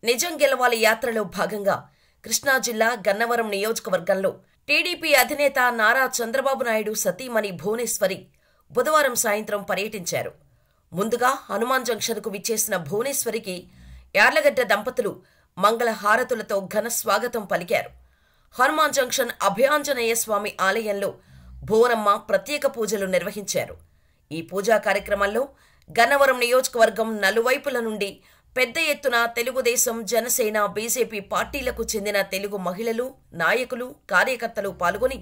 నిజం గెలవాలి యాత్రలో భాగంగా కృష్ణా జిల్లా గన్నవరం నియోజకవర్గంలో టీడీపీ అధినేత నారా చంద్రబాబు నాయుడు సతీమణి భువనేశ్వరి బుధవారం సాయంత్రం పర్యటించారు. ముందుగా హనుమాన్ జంక్షన్కు విచ్చేసిన భువనేశ్వరికి యార్లగడ్డ దంపతులు మంగళ హారతులతో ఘన స్వాగతం పలికారు. హనుమాన్ జంక్షన్ అభయాంజనేయ స్వామి ఆలయంలో భువనమ్మ ప్రత్యేక పూజలు నిర్వహించారు. ఈ పూజా కార్యక్రమంలో గన్నవరం నియోజకవర్గం నలువైపుల నుండి పెద్ద ఎత్తున తెలుగుదేశం, జనసేన, బీజేపీ పార్టీలకు చెందిన తెలుగు మహిళలు, నాయకులు, కార్యకర్తలు పాల్గొని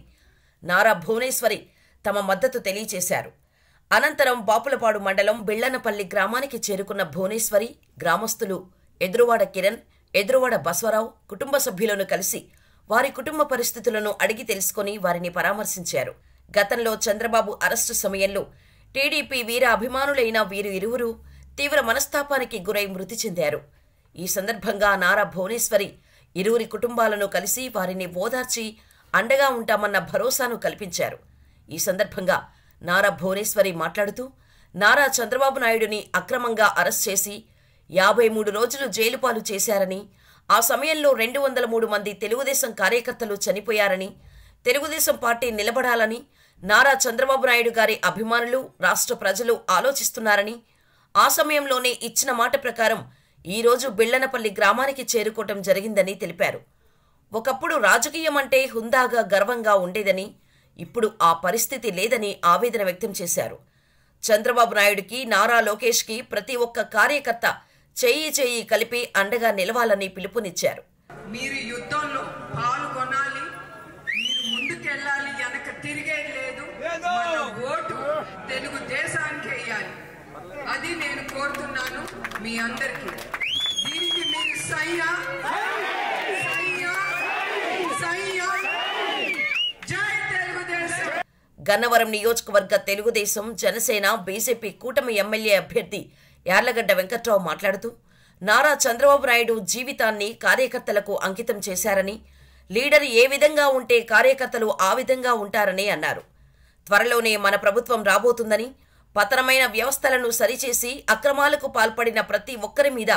నారా భువనేశ్వరి తమ మద్దతు తెలియజేశారు. అనంతరం బాపులపాడు మండలం బిళ్లనపల్లి గ్రామానికి చేరుకున్న భువనేశ్వరి గ్రామస్తులు ఎదురువాడ కిరణ్, ఎదురువాడ బసవరావు కుటుంబ సభ్యులను కలిసి వారి కుటుంబ పరిస్థితులను అడిగి తెలుసుకుని వారిని పరామర్శించారు. గతంలో చంద్రబాబు అరెస్టు సమయంలో టీడీపీ వీర అభిమానులైన వీరు ఇరువురు తీవ్ర మనస్తాపానికి గురై మృతి చెందారు. ఈ సందర్భంగా నారా భువనేశ్వరి ఇరువురి కుటుంబాలను కలిసి వారిని ఓదార్చి అండగా ఉంటామన్న భరోసాను కల్పించారు. ఈ సందర్భంగా నారా భువనేశ్వరి మాట్లాడుతూ, నారా చంద్రబాబు నాయుడుని అక్రమంగా అరెస్ట్ చేసి 53 రోజులు జైలు పాలు చేశారని, ఆ సమయంలో 203 మంది తెలుగుదేశం కార్యకర్తలు చనిపోయారని, తెలుగుదేశం పార్టీ నిలబడాలని నారా చంద్రబాబు నాయుడు గారి అభిమానులు, రాష్ట్ర ప్రజలు ఆలోచిస్తున్నారని, ఆ సమయంలోనే ఇచ్చిన మాట ప్రకారం ఈరోజు బిళ్లనపల్లి గ్రామానికి చేరుకోవటం జరిగిందని తెలిపారు. ఒకప్పుడు రాజకీయం అంటే హుందాగా, గర్వంగా ఉండేదని, ఇప్పుడు ఆ పరిస్థితి లేదని ఆవేదన వ్యక్తం చేశారు. చంద్రబాబు నాయుడికి, నారా లోకేష్కి ప్రతి ఒక్క కార్యకర్త చేయి చేయి కలిపి అండగా నిలవాలని పిలుపునిచ్చారు. మీరు యుద్ధంలో పాల్గొనాలి, మీరు ముందుకెళ్ళాలి, వెనక తిరిగేది లేదు. మన ఓటు తెలుగు దేశానికి వేయాలి. అది నేను కోరుతున్నాను మీ అందరికీ. దీనికి మీరు సయ్యా సయ్యా సయ్యా జై తెలుగుదేశం. గన్నవరం నియోజకవర్గ తెలుగుదేశం, జనసేన, బీజేపీ కూటమి ఎమ్మెల్యే అభ్యర్థి యార్లగడ్డ వెంకట్రావు మాట్లాడుతూ, నారా చంద్రబాబు నాయుడు జీవితాన్ని కార్యకర్తలకు అంకితం చేశారని, లీడర్ ఏ విధంగా ఉంటే కార్యకర్తలు ఆ విధంగా ఉంటారని అన్నారు. త్వరలోనే మన ప్రభుత్వం రాబోతుందని, పతనమైన వ్యవస్థలను సరిచేసి అక్రమాలకు పాల్పడిన ప్రతి ఒక్కరి మీద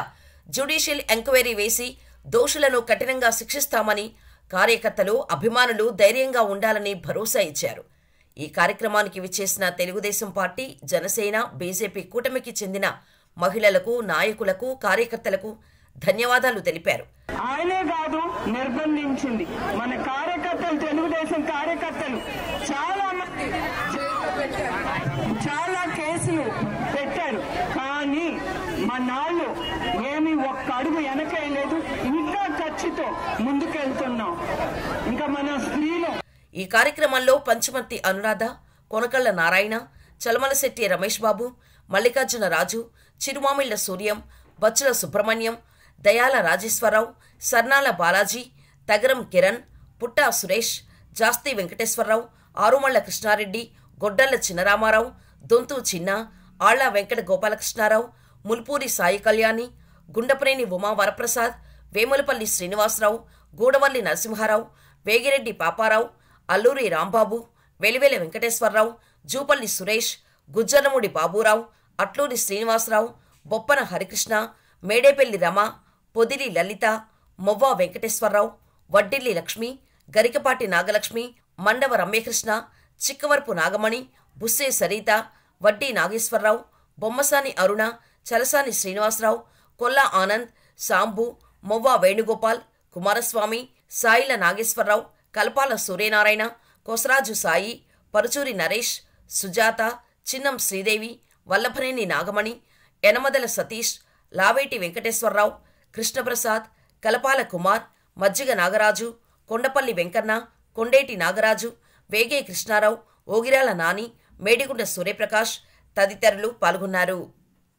జ్యుడిషియల్ ఎంక్వైరీ వేసి దోషులను కఠినంగా శిక్షిస్తామని, కార్యకర్తలు, అభిమానులు ధైర్యంగా ఉండాలని భరోసా ఇచ్చారు. ఈ కార్యక్రమానికి విచ్చేసిన తెలుగుదేశం పార్టీ, జనసేన, బీజేపీ కూటమికి చెందిన మహిళలకు, నాయకులకు, కార్యకర్తలకు ధన్యవాదాలు తెలిపారు. ఆయనే కాదు నిర్బంధించింది మన కార్యకర్తలు, తెలుగుదేశం కార్యకర్తలు చాలా మంది చాలా కేసులు పెట్టారు. కానీ మనాళ్ళు ఏమి ఒక్క అడుగు వెనకేయలేదు. ఇంకా ఖర్చుతో ముందుకెళ్తున్నాం. ఇంకా మన స్త్రీలు. ఈ కార్యక్రమంలో పంచమర్తి అనురాధ, కొనకళ్ల నారాయణ, చలమలశెట్టి రమేష్ బాబు, మల్లికార్జున రాజు, చిరుమామిళ్ల సూర్యం, బచ్చుల సుబ్రహ్మణ్యం, దయాల రాజేశ్వరరావు, సర్నాల బాలాజీ, తగరం కిరణ్, పుట్టా సురేష్, జాస్తి వెంకటేశ్వరరావు, ఆరుమళ్ల కృష్ణారెడ్డి, గొడ్డళ్ల చిన్నరామారావు, దొంతు చిన్న, ఆళ్ల వెంకట గోపాలకృష్ణారావు, ముల్పూరి సాయి కళ్యాణి, గుండపనేని ఉమా వరప్రసాద్, వేములపల్లి శ్రీనివాసరావు, గూడవల్లి నరసింహారావు, వేగిరెడ్డి పాపారావు, అల్లూరి రాంబాబు, వెలివెల వెంకటేశ్వరరావు, జూపల్లి సురేష్, గుజ్జనముడి బాబూరావు, అట్లూరి శ్రీనివాసరావు, బొప్పన హరికృష్ణ, మేడేపల్లి రమ, పొదిలి లలిత, మొవ్వా వెంకటేశ్వరరావు, వడ్డిల్లి లక్ష్మి, గరికపాటి నాగలక్ష్మి, మండవ రమ్యకృష్ణ, చిక్కవరపు నాగమణి, బుస్సే సరిత, వడ్డీ నాగేశ్వరరావు, బొమ్మసాని అరుణ, చలసాని శ్రీనివాసరావు, కొల్లా ఆనంద్, సాంబు, మొవ్వా వేణుగోపాల్, కుమారస్వామి, సాయిల నాగేశ్వరరావు, కల్పాల సూర్యనారాయణ, కొసరాజు సాయి, పరుచూరి నరేష్, సుజాత, చిన్నం శ్రీదేవి, వల్లభనేని నాగమణి, యనమదల సతీష్, లావేటి వెంకటేశ్వరరావు, కృష్ణప్రసాద్, కలపాల కుమార్, మజ్జిగ నాగరాజు, కొండపల్లి వెంకన్న, కొండేటి నాగరాజు, వేగే కృష్ణారావు, ఓగిరాల నాని, మేడిగుండ సూర్యప్రకాష్ తదితరులు పాల్గొన్నారు.